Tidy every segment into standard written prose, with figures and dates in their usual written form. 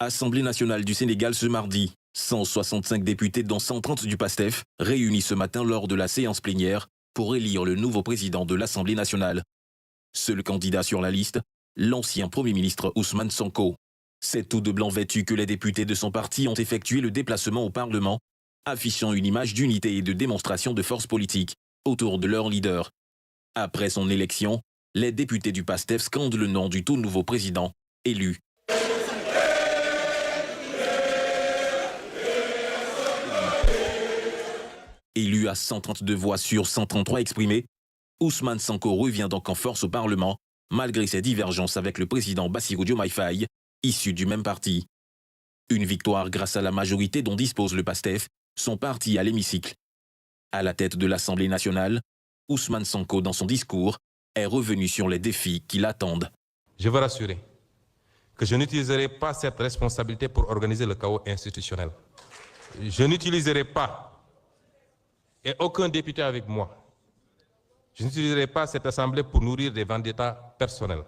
Assemblée nationale du Sénégal ce mardi. 165 députés, dont 130 du PASTEF, réunis ce matin lors de la séance plénière pour élire le nouveau président de l'Assemblée nationale. Seul candidat sur la liste, l'ancien Premier ministre Ousmane Sonko. C'est tout de blanc vêtu que les députés de son parti ont effectué le déplacement au Parlement, affichant une image d'unité et de démonstration de force politique autour de leur leader. Après son élection, les députés du PASTEF scandent le nom du tout nouveau président, élu. Élu à 132 voix sur 133 exprimées, Ousmane Sonko revient donc en force au Parlement, malgré ses divergences avec le président Bassirou Diomaye Faye, issu du même parti. Une victoire grâce à la majorité dont dispose le PASTEF, son parti à l'hémicycle. À la tête de l'Assemblée nationale, Ousmane Sonko, dans son discours, est revenu sur les défis qui l'attendent. Je veux rassurer que je n'utiliserai pas cette responsabilité pour organiser le chaos institutionnel. Je n'utiliserai pas, et aucun député avec moi, je n'utiliserai pas cette assemblée pour nourrir des vendettas personnels.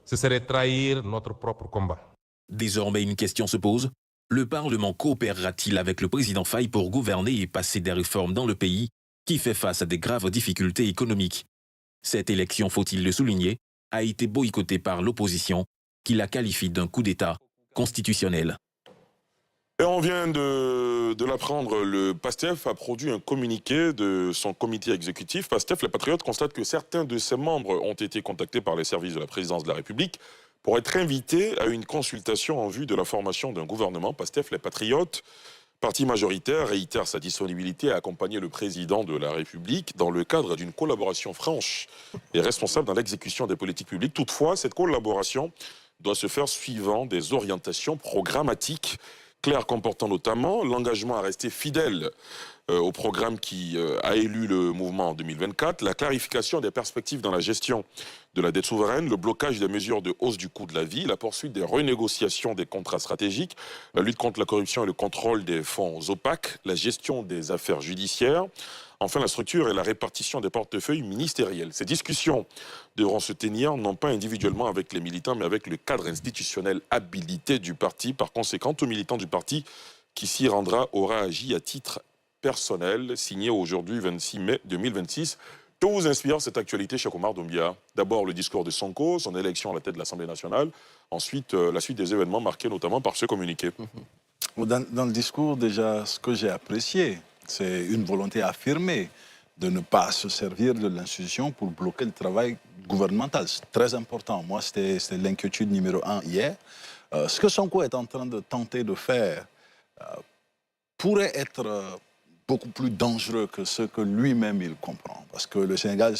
Ce serait trahir notre propre combat. Désormais, une question se pose. Le Parlement coopérera-t-il avec le président Faye pour gouverner et passer des réformes dans le pays qui fait face à des graves difficultés économiques? Cette élection, faut-il le souligner, a été boycottée par l'opposition, qui la qualifie d'un coup d'État constitutionnel. Et on vient de l'apprendre, le PASTEF a produit un communiqué de son comité exécutif. PASTEF, les Patriotes, constate que certains de ses membres ont été contactés par les services de la présidence de la République pour être invités à une consultation en vue de la formation d'un gouvernement. PASTEF, les Patriotes, parti majoritaire, réitère sa disponibilité à accompagner le président de la République dans le cadre d'une collaboration franche et responsable dans l'exécution des politiques publiques. Toutefois, cette collaboration doit se faire suivant des orientations programmatiques claires, comportant notamment l'engagement à rester fidèle au programme qui a élu le mouvement en 2024, la clarification des perspectives dans la gestion de la dette souveraine, le blocage des mesures de hausse du coût de la vie, la poursuite des renégociations des contrats stratégiques, la lutte contre la corruption et le contrôle des fonds opaques, la gestion des affaires judiciaires, enfin la structure et la répartition des portefeuilles ministériels. Ces discussions devront se tenir non pas individuellement avec les militants, mais avec le cadre institutionnel habilité du parti. Par conséquent, tout militant du parti qui s'y rendra aura agi à titre personnel, signé aujourd'hui 26 mai 2026. Que vous inspire cette actualité, Cheikh Omar Doumbia? D'abord le discours de Sonko, son élection à la tête de l'Assemblée nationale, ensuite la suite des événements marqués notamment par ce communiqué. Dans le discours, déjà, ce que j'ai apprécié, c'est une volonté affirmée de ne pas se servir de l'institution pour bloquer le travail gouvernemental. C'est très important. Moi, c'était l'inquiétude numéro 1 hier. Ce que Sonko est en train de tenter de faire pourrait être beaucoup plus dangereux que ce que lui-même il comprend. Parce que le Sénégal,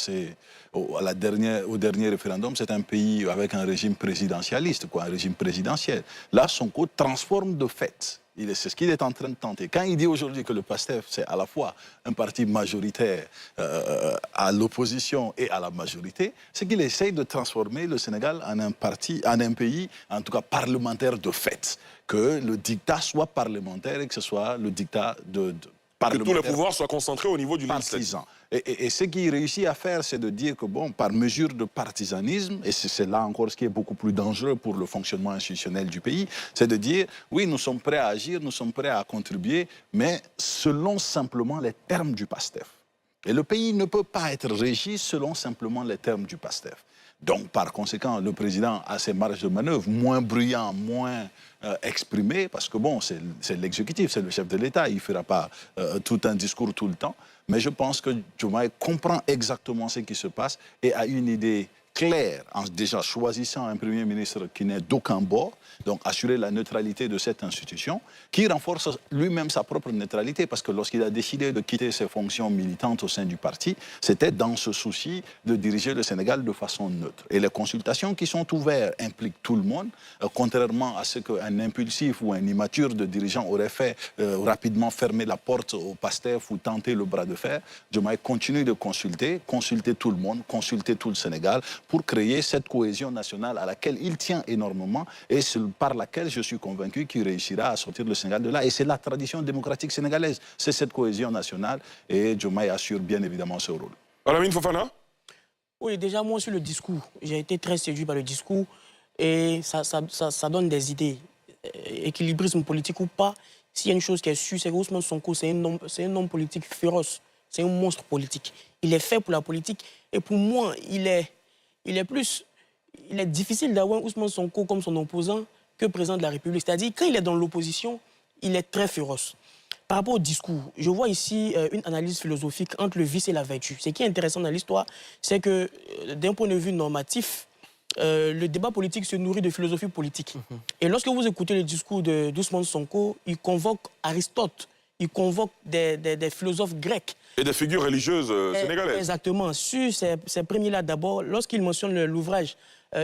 au dernier référendum, c'est un pays avec un régime présidentialiste, un régime présidentiel. Là, Sonko transforme de fait. C'est ce qu'il est en train de tenter. Quand il dit aujourd'hui que le PASTEF, c'est à la fois un parti majoritaire à l'opposition et à la majorité, c'est qu'il essaye de transformer le Sénégal en un pays, en tout cas parlementaire de fait. Que le dictat soit parlementaire et que ce soit le dictat que tous les pouvoirs soient concentrés au niveau du législatif. Et ce qu'il réussit à faire, c'est de dire que, bon, par mesure de partisanisme, et c'est là encore ce qui est beaucoup plus dangereux pour le fonctionnement institutionnel du pays, c'est de dire, oui, nous sommes prêts à agir, nous sommes prêts à contribuer, mais selon simplement les termes du PASTEF. Et le pays ne peut pas être régi selon simplement les termes du PASTEF. Donc, par conséquent, le président a ses marges de manœuvre moins bruyants, moins exprimées, parce que bon, c'est l'exécutif, c'est le chef de l'État, il ne fera pas tout un discours tout le temps. Mais je pense que Diomaye comprend exactement ce qui se passe et a une idée claire en déjà choisissant un Premier ministre qui n'est d'aucun bord, donc assurer la neutralité de cette institution, qui renforce lui-même sa propre neutralité, parce que lorsqu'il a décidé de quitter ses fonctions militantes au sein du parti, c'était dans ce souci de diriger le Sénégal de façon neutre. Et les consultations qui sont ouvertes impliquent tout le monde, contrairement à ce qu'un impulsif ou un immature de dirigeant aurait fait rapidement fermer la porte au PASTEF ou tenter le bras de fer. Diomaye continue de consulter tout le monde, consulter tout le Sénégal, pour créer cette cohésion nationale à laquelle il tient énormément et par laquelle je suis convaincu qu'il réussira à sortir le Sénégal de là. Et c'est la tradition démocratique sénégalaise, c'est cette cohésion nationale et Diomaye assure bien évidemment ce rôle. Alamine Fofana? Oui, déjà moi sur le discours, j'ai été très séduit par le discours et ça donne des idées. équilibrisme politique ou pas, s'il y a une chose qui est sûre, c'est qu'Ousmane Sonko, c'est un homme politique féroce. C'est un monstre politique. Il est fait pour la politique. Et pour moi, il est difficile d'avoir Ousmane Sonko comme son opposant que président de la République. C'est-à-dire, quand il est dans l'opposition, il est très féroce. Par rapport au discours, je vois ici une analyse philosophique entre le vice et la vertu. Ce qui est intéressant dans l'histoire, c'est que d'un point de vue normatif, le débat politique se nourrit de philosophie politique. Et lorsque vous écoutez le discours d'Ousmane Sonko, il convoque Aristote, il convoque des philosophes grecs. Et des figures religieuses sénégalaises. Exactement. Sur ces premiers-là, d'abord, lorsqu'il mentionne l'ouvrage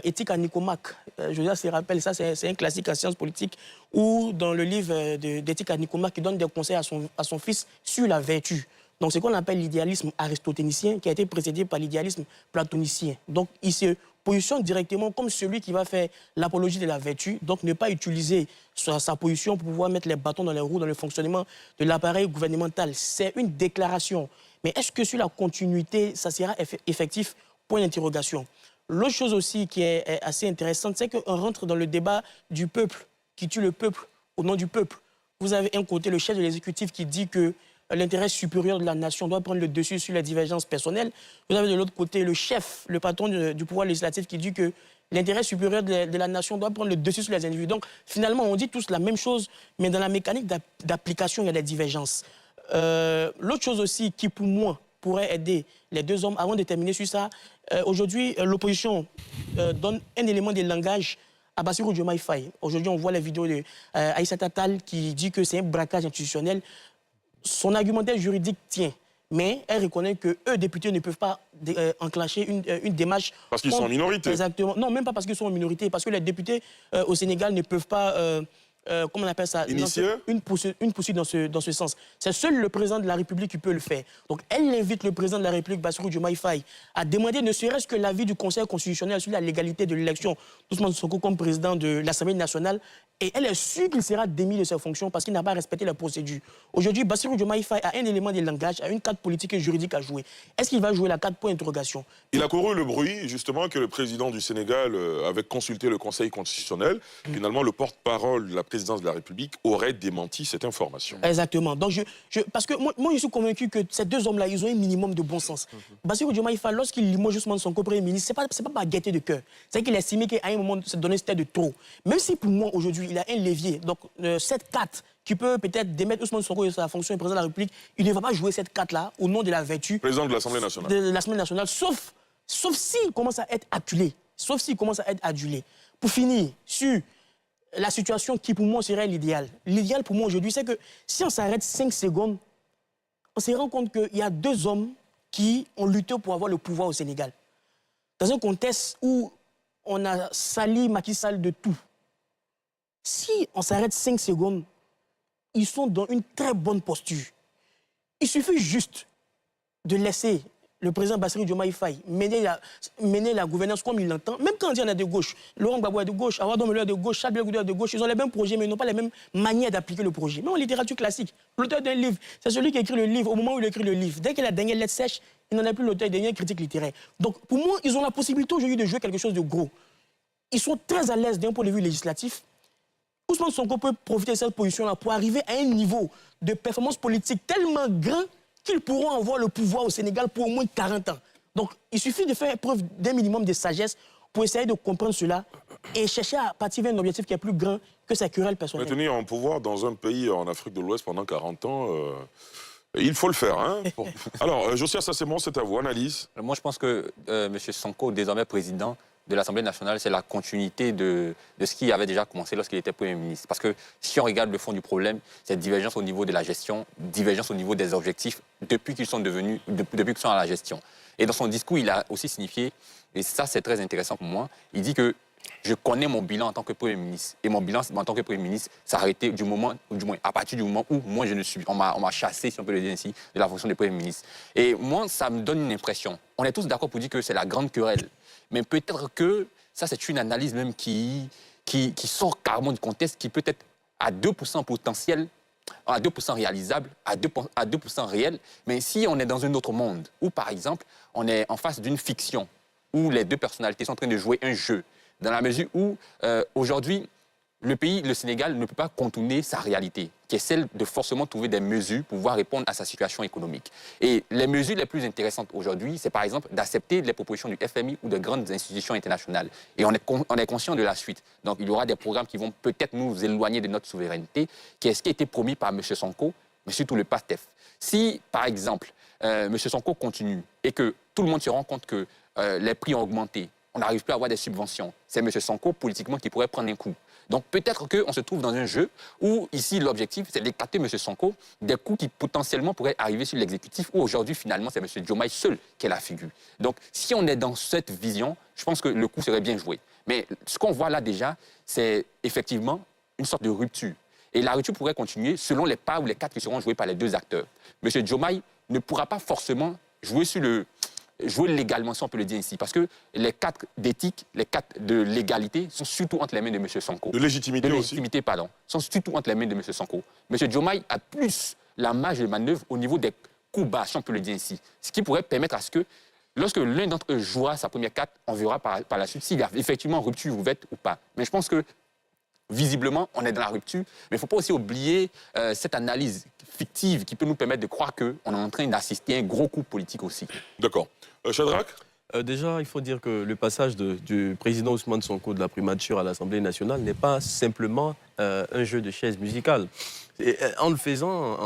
Éthique à Nicomaque, Josias se rappelle, ça c'est un classique en sciences politiques, ou dans le livre d'Éthique à Nicomaque, il donne des conseils à son fils sur la vertu. Donc, c'est ce qu'on appelle l'idéalisme aristotélicien, qui a été précédé par l'idéalisme platonicien. Donc, il se positionne directement comme celui qui va faire l'apologie de la vertu, donc ne pas utiliser sa position pour pouvoir mettre les bâtons dans les roues dans le fonctionnement de l'appareil gouvernemental. C'est une déclaration. Mais est-ce que sur la continuité, ça sera effectif? Point d'interrogation. L'autre chose aussi qui est assez intéressante, c'est qu'on rentre dans le débat du peuple, qui tue le peuple au nom du peuple. Vous avez un côté le chef de l'exécutif qui dit que l'intérêt supérieur de la nation doit prendre le dessus sur les divergences personnelles. Vous avez de l'autre côté le chef, le patron du pouvoir législatif qui dit que l'intérêt supérieur de la nation doit prendre le dessus sur les individus. Donc, finalement, on dit tous la même chose, mais dans la mécanique d'application, il y a des divergences. L'autre chose aussi qui, pour moi, pourrait aider les deux hommes, avant de terminer sur ça, aujourd'hui, l'opposition donne un élément de langage à Bassirou Diomaye Faye. Aujourd'hui, on voit les vidéos d'Aïssata Tall qui dit que c'est un braquage institutionnel. Son argumentaire juridique tient, mais elle reconnaît que eux, députés, ne peuvent pas enclencher une démarche. Parce qu'ils sont en minorité. Exactement. Non, même pas parce qu'ils sont en minorité, parce que les députés au Sénégal ne peuvent pas, comment on appelle ça, initier une poursuite dans ce sens. C'est seul le président de la République qui peut le faire. Donc elle invite le président de la République, Bassirou Diomaye Faye, à demander ne serait-ce que l'avis du Conseil constitutionnel sur la légalité de l'élection d'Ousmane Sonko comme président de l'Assemblée nationale. Et elle est sûre qu'il sera démis de ses fonctions parce qu'il n'a pas respecté la procédure. Aujourd'hui, Bassirou Diomaye Faye a un élément de langage, a une carte politique et juridique à jouer. Est-ce qu'il va jouer la carte point d'interrogation? Il a couru le bruit, justement, que le président du Sénégal avait consulté le Conseil constitutionnel. Finalement, le porte-parole de la présidence de la République aurait démenti cette information. Exactement. Donc, parce que moi, je suis convaincu que ces deux hommes-là, ils ont un minimum de bon sens. Bassirou Diomaye Faye, lorsqu'il limoge Ousmane Sonko Premier ministre, c'est pas par gaieté de cœur. C'est qu'il a estimé qu'à un moment, cette donnée, c'était de trop. Même si pour moi, aujourd'hui, il a un levier. Donc, cette carte qui peut peut-être démettre Ousmane Sonko de sa fonction de président de la République, il ne va pas jouer cette carte-là au nom de la vertu. Président de l'Assemblée nationale. De l'Assemblée nationale, sauf s'il commence à être adulé. Sauf s'il commence à être adulé. Pour finir, sur la situation qui, pour moi, serait l'idéal. L'idéal, pour moi, aujourd'hui, c'est que si on s'arrête 5 secondes, on se rend compte qu'il y a deux hommes qui ont lutté pour avoir le pouvoir au Sénégal. Dans un contexte où on a sali Macky Sall de tout. Si on s'arrête 5 secondes, ils sont dans une très bonne posture. Il suffit juste de laisser le président Bassirou Diomaye Faye mener la gouvernance comme il l'entend. Même quand on dit on est de gauche, Laurent Gbagbo est de gauche, Awa Domelo est de gauche, Charles Blé est de gauche, ils ont les mêmes projets, mais ils n'ont pas les mêmes manières d'appliquer le projet. Même en littérature classique, l'auteur d'un livre, c'est celui qui écrit le livre au moment où il écrit le livre. Dès que la dernière lettre sèche, il n'en a plus l'auteur, dernière critique littéraire. Donc pour moi, ils ont la possibilité aujourd'hui de jouer quelque chose de gros. Ils sont très à l'aise d'un point de vue législatif. Ousmane Sonko peut profiter de cette position-là pour arriver à un niveau de performance politique tellement grand qu'ils pourront avoir le pouvoir au Sénégal pour au moins 40 ans. Donc, il suffit de faire preuve d'un minimum de sagesse pour essayer de comprendre cela et chercher à partir d'un objectif qui est plus grand que sa querelle personnelle. Mais tenir en pouvoir dans un pays en Afrique de l'Ouest pendant 40 ans, il faut le faire. Hein. Bon. Alors, Josias Assemon, c'est à vous. Analyse. Moi, je pense que M. Sonko, désormais président de l'Assemblée nationale, c'est la continuité de ce qui avait déjà commencé lorsqu'il était Premier ministre. Parce que si on regarde le fond du problème, c'est divergence au niveau de la gestion, divergence au niveau des objectifs depuis qu'ils sont à la gestion. Et dans son discours, il a aussi signifié, et ça c'est très intéressant pour moi, il dit que je connais mon bilan en tant que Premier ministre. Et mon bilan en tant que Premier ministre s'arrêtait à partir du moment où moi on m'a chassé, si on peut le dire ainsi, de la fonction de Premier ministre. Et moi, ça me donne une impression. On est tous d'accord pour dire que c'est la grande querelle. Mais peut-être que ça, c'est une analyse même qui sort carrément du contexte, qui peut être à 2% potentiel, à 2% réalisable, à 2% réel. Mais si on est dans un autre monde, où par exemple, on est en face d'une fiction, où les deux personnalités sont en train de jouer un jeu, dans la mesure où, aujourd'hui, le pays, le Sénégal, ne peut pas contourner sa réalité, qui est celle de forcément trouver des mesures pour pouvoir répondre à sa situation économique. Et les mesures les plus intéressantes aujourd'hui, c'est par exemple d'accepter les propositions du FMI ou de grandes institutions internationales. Et on est conscient de la suite. Donc il y aura des programmes qui vont peut-être nous éloigner de notre souveraineté, qui est ce qui a été promis par M. Sonko, mais surtout le PASTEF. Si, par exemple, M. Sonko continue et que tout le monde se rend compte que les prix ont augmenté, on n'arrive plus à avoir des subventions, c'est M. Sonko, politiquement, qui pourrait prendre un coup. Donc peut-être qu'on se trouve dans un jeu où, ici, l'objectif, c'est d'écarter M. Sonko des coups qui potentiellement pourraient arriver sur l'exécutif, où aujourd'hui, finalement, c'est M. Diomaye seul qui est la figure. Donc si on est dans cette vision, je pense que le coup serait bien joué. Mais ce qu'on voit là déjà, c'est effectivement une sorte de rupture. Et la rupture pourrait continuer selon les pas ou les cartes qui seront jouées par les deux acteurs. M. Diomaye ne pourra pas forcément jouer légalement, si on peut le dire ici, parce que les cartes d'éthique, les cartes de légalité sont surtout entre les mains de M. Sonko. De légitimité aussi. Pardon, sont surtout entre les mains de M. Sonko. M. Diomaye a plus la marge de manœuvre au niveau des coups bas, si on peut le dire ici. Ce qui pourrait permettre à ce que, lorsque l'un d'entre eux jouera sa première carte, on verra par la suite s'il y a effectivement rupture ouverte ou pas. Mais je pense que, visiblement, on est dans la rupture, mais il ne faut pas aussi oublier cette analyse fictive qui peut nous permettre de croire qu'on est en train d'assister à un gros coup politique aussi. D'accord. Shadrack? Déjà, il faut dire que le passage du président Ousmane Sonko de la primature à l'Assemblée nationale n'est pas simplement un jeu de chaises musicales. Et, en le faisant,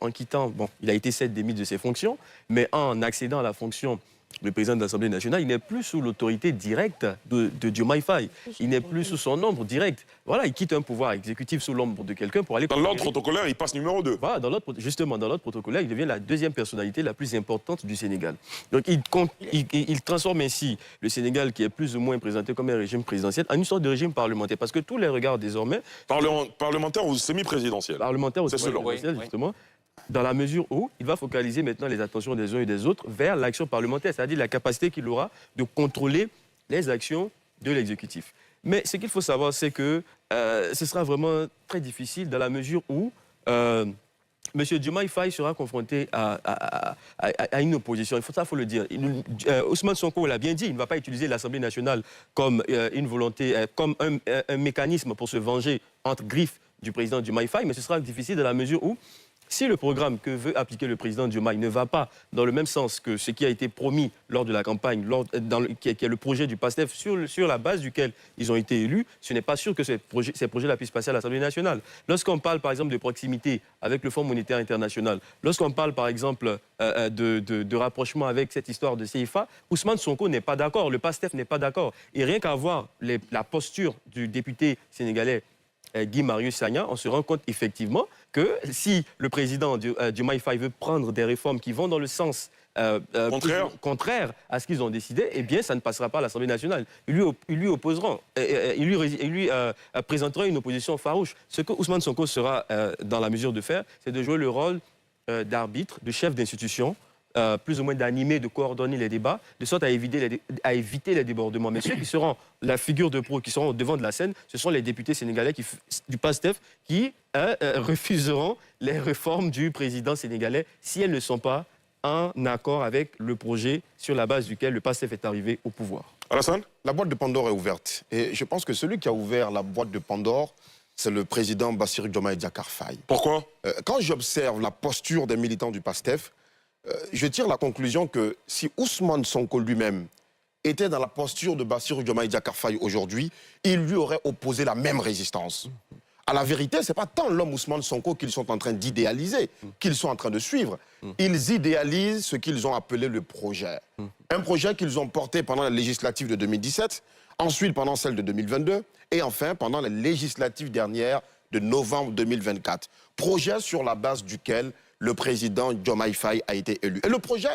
en quittant, bon, il a été démis de ses fonctions, mais en accédant à la fonction le président de l'Assemblée nationale, il n'est plus sous l'autorité directe de Diomaye Faye. Il n'est plus sous son ombre direct. Voilà, il quitte un pouvoir exécutif sous l'ombre de quelqu'un pour aller... Dans l'ordre protocolaire, il passe numéro 2. Voilà, justement, dans l'ordre protocolaire, il devient la deuxième personnalité la plus importante du Sénégal. Donc il transforme ainsi le Sénégal, qui est plus ou moins présenté comme un régime présidentiel, en une sorte de régime parlementaire. Parce que tous les regards désormais... Parlementaire ou semi-présidentiel? Parlementaire ou semi-présidentiel, justement. Oui. Dans la mesure où il va focaliser maintenant les attentions des uns et des autres vers l'action parlementaire, c'est-à-dire la capacité qu'il aura de contrôler les actions de l'exécutif. Mais ce qu'il faut savoir, c'est que ce sera vraiment très difficile dans la mesure où M. Diomaye Faye sera confronté à une opposition. Il faut le dire. Ousmane Sonko l'a bien dit, il ne va pas utiliser l'Assemblée nationale comme une volonté, comme un mécanisme pour se venger entre griffes du président Diomaye Faye, mais ce sera difficile dans la mesure où si le programme que veut appliquer le président Diomaye ne va pas dans le même sens que ce qui a été promis lors de la campagne, qui est le projet du PASTEF, sur la base duquel ils ont été élus, ce n'est pas sûr que ces projets-là puissent passer à l'Assemblée nationale. Lorsqu'on parle, par exemple, de proximité avec le Fonds monétaire international, lorsqu'on parle, par exemple, de rapprochement avec cette histoire de CFA, Ousmane Sonko n'est pas d'accord, le PASTEF n'est pas d'accord. Et rien qu'à voir la posture du député sénégalais Guy Marius Sagna, on se rend compte effectivement que si le président Diomaye Faye veut prendre des réformes qui vont dans le sens contraire à ce qu'ils ont décidé, eh bien, ça ne passera pas à l'Assemblée nationale. Ils lui opposeront, ils lui présenteront une opposition farouche. Ce que Ousmane Sonko sera dans la mesure de faire, c'est de jouer le rôle d'arbitre, de chef d'institution, plus ou moins d'animer, de coordonner les débats, de sorte à éviter les débordements. Mais ceux qui seront la figure de proue, qui seront au devant de la scène, ce sont les députés sénégalais du PASTEF qui refuseront les réformes du président sénégalais si elles ne sont pas en accord avec le projet sur la base duquel le PASTEF est arrivé au pouvoir. Alassane? La boîte de Pandore est ouverte. Et je pense que celui qui a ouvert la boîte de Pandore, c'est le président Bassirou Diomaye Diakhar Faye. Pourquoi? Quand j'observe la posture des militants du PASTEF, je tire la conclusion que si Ousmane Sonko lui-même était dans la posture de Bassirou Diomaye Diakhar Faye aujourd'hui, il lui aurait opposé la même résistance. À la vérité, ce n'est pas tant l'homme Ousmane Sonko qu'ils sont en train d'idéaliser, qu'ils sont en train de suivre. Ils idéalisent ce qu'ils ont appelé le projet. Un projet qu'ils ont porté pendant la législative de 2017, ensuite pendant celle de 2022, et enfin pendant la législative dernière de novembre 2024. Projet sur la base duquel le président Diomaye Faye a été élu. Et le projet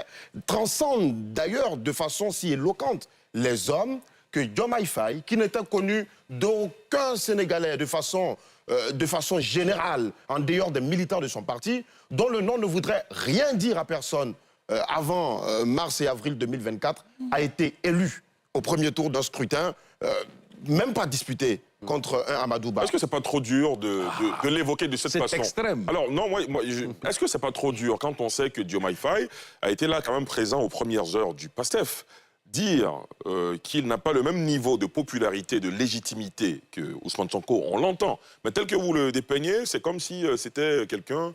transcende d'ailleurs de façon si éloquente les hommes que Diomaye Faye, qui n'était connu d'aucun Sénégalais de façon générale, en dehors des militants de son parti, dont le nom ne voudrait rien dire à personne avant mars et avril 2024, a été élu au premier tour d'un scrutin, même pas disputé, contre un Amadou Ba. Est-ce que c'est pas trop dur de l'évoquer de cette façon? C'est extrême. Alors non, est-ce que c'est pas trop dur quand on sait que Diomaye Faye a été là quand même présent aux premières heures du PASTEF? dire qu'il n'a pas le même niveau de popularité, de légitimité que Ousmane Sonko, on l'entend. Mais tel que vous le dépeignez, c'est comme si c'était quelqu'un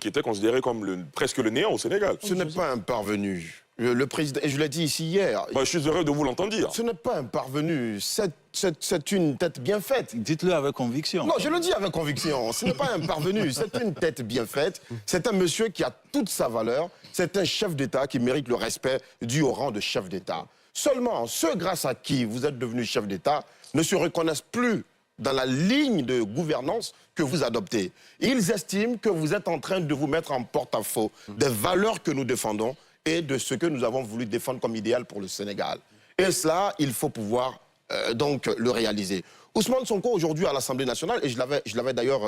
qui était considéré comme presque le néant au Sénégal. Ce n'est pas un parvenu. Le président, et je l'ai dit ici hier. Bah, je suis heureux de vous l'entendre dire. Ce n'est pas un parvenu. C'est une tête bien faite. Dites-le avec conviction. Non, je le dis avec conviction. Ce n'est pas un parvenu. C'est une tête bien faite. C'est un monsieur qui a toute sa valeur. C'est un chef d'État qui mérite le respect dû au rang de chef d'État. Seulement, ceux grâce à qui vous êtes devenu chef d'État ne se reconnaissent plus dans la ligne de gouvernance que vous adoptez. Ils estiment que vous êtes en train de vous mettre en porte-à-faux des valeurs que nous défendons et de ce que nous avons voulu défendre comme idéal pour le Sénégal. Et cela, il faut pouvoir donc le réaliser. Ousmane Sonko, aujourd'hui, à l'Assemblée nationale, et je l'avais d'ailleurs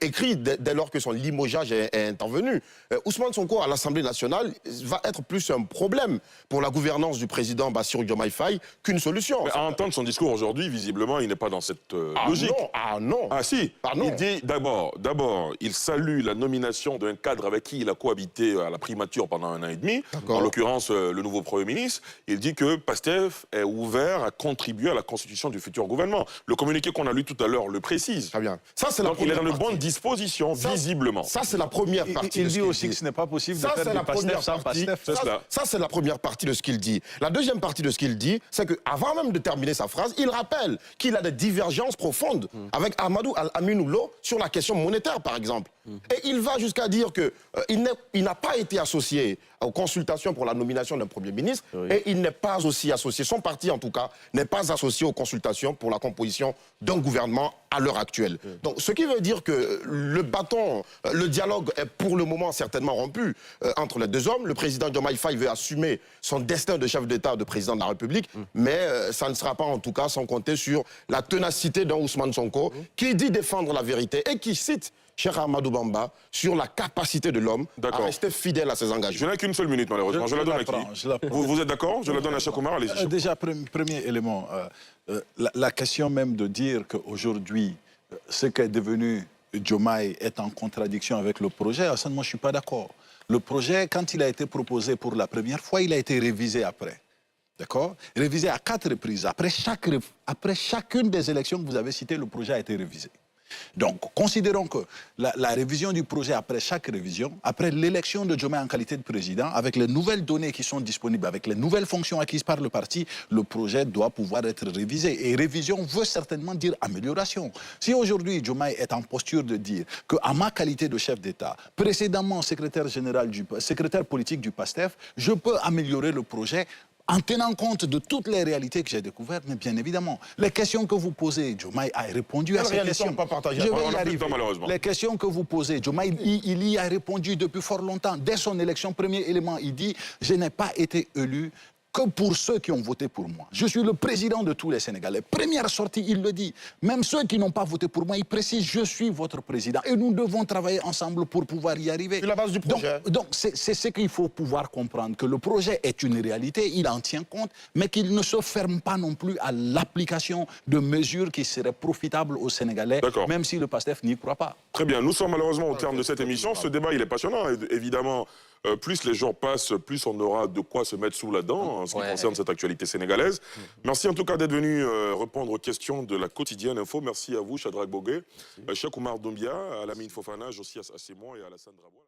écrit dès lors que son limogeage est intervenu, Ousmane Sonko, à l'Assemblée nationale, va être plus un problème pour la gouvernance du président Bassirou Diomaye Faye qu'une solution. Mais à entendre son discours aujourd'hui, visiblement, il n'est pas dans cette logique. Non, ah non. Ah si, non. il dit d'abord, il salue la nomination d'un cadre avec qui il a cohabité à la primature pendant 1 an et demi, en l'occurrence le nouveau Premier ministre. Il dit que Pastef est ouvert à contribuer à la constitution du futur gouvernement. Le communiqué qu'on a lu tout à l'heure le précise. Très bien. Ça, c'est donc il est dans de bonnes dispositions, visiblement. Ça, c'est la première partie. Il dit aussi que ce n'est pas possible de faire du Pastef sans Pastef. Ça, c'est la première partie de ce qu'il dit. La deuxième partie de ce qu'il dit, c'est qu'avant même de terminer sa phrase, il rappelle qu'il a des divergences profondes avec Ahmadou Al-Aminou Lo sur la question monétaire, par exemple. Et il va jusqu'à dire qu'il n'a pas été associé aux consultations pour la nomination d'un Premier ministre et il n'est pas aussi associé, son parti en tout cas, n'est pas associé aux consultations pour la composition d'un gouvernement à l'heure actuelle. Donc, ce qui veut dire que le dialogue est pour le moment certainement rompu entre les deux hommes. Le président Diomaye Faye veut assumer son destin de chef d'État, de président de la République, mais ça ne sera pas en tout cas sans compter sur la ténacité d'un Ousmane Sonko qui dit défendre la vérité et qui cite Cheikh Ahmadou Bamba sur la capacité de l'homme à rester fidèle à ses engagements. Je n'ai qu'une seule minute malheureusement. Je la donne à qui vous êtes d'accord? Je la donne à Cheikh Oumar. Allez-y. Déjà, premier élément, la question même de dire qu'aujourd'hui, ce qu'est devenu Diomaye est en contradiction avec le projet, moi je ne suis pas d'accord. Le projet, quand il a été proposé pour la première fois, il a été révisé après. D'accord? Révisé à 4 reprises. Après chacune des élections que vous avez citées, le projet a été révisé. Donc, considérons que la révision du projet après chaque révision, après l'élection de Diomaye en qualité de président, avec les nouvelles données qui sont disponibles, avec les nouvelles fonctions acquises par le parti, le projet doit pouvoir être révisé. Et révision veut certainement dire amélioration. Si aujourd'hui Diomaye est en posture de dire qu'à ma qualité de chef d'État, précédemment secrétaire politique du PASTEF, je peux améliorer le projet en tenant compte de toutes les réalités que j'ai découvertes, mais bien évidemment, les questions que vous posez, Diomaye a répondu à ces questions. Je vais y arriver. Les questions que vous posez, Diomaye, il y a répondu depuis fort longtemps. Dès son élection, premier élément, il dit « Je n'ai pas été élu que pour ceux qui ont voté pour moi. Je suis le président de tous les Sénégalais. » Première sortie, il le dit. Même ceux qui n'ont pas voté pour moi, il précise « Je suis votre président. » Et nous devons travailler ensemble pour pouvoir y arriver. C'est la base du projet. Donc c'est ce qu'il faut pouvoir comprendre, que le projet est une réalité, il en tient compte, mais qu'il ne se ferme pas non plus à l'application de mesures qui seraient profitables aux Sénégalais, même si le PASTEF n'y croit pas. Très bien, nous sommes malheureusement au terme de cette émission. Ce débat, il est passionnant, évidemment. Plus les jours passent, plus on aura de quoi se mettre sous la dent en ce qui concerne cette actualité sénégalaise. Merci en tout cas d'être venu répondre aux questions de la quotidienne info. Merci à vous, Shadrack Bogué, Cheikh Oumar Doumbia, à Lamine Fofana, Josias Assemon et à Alassane Drabois.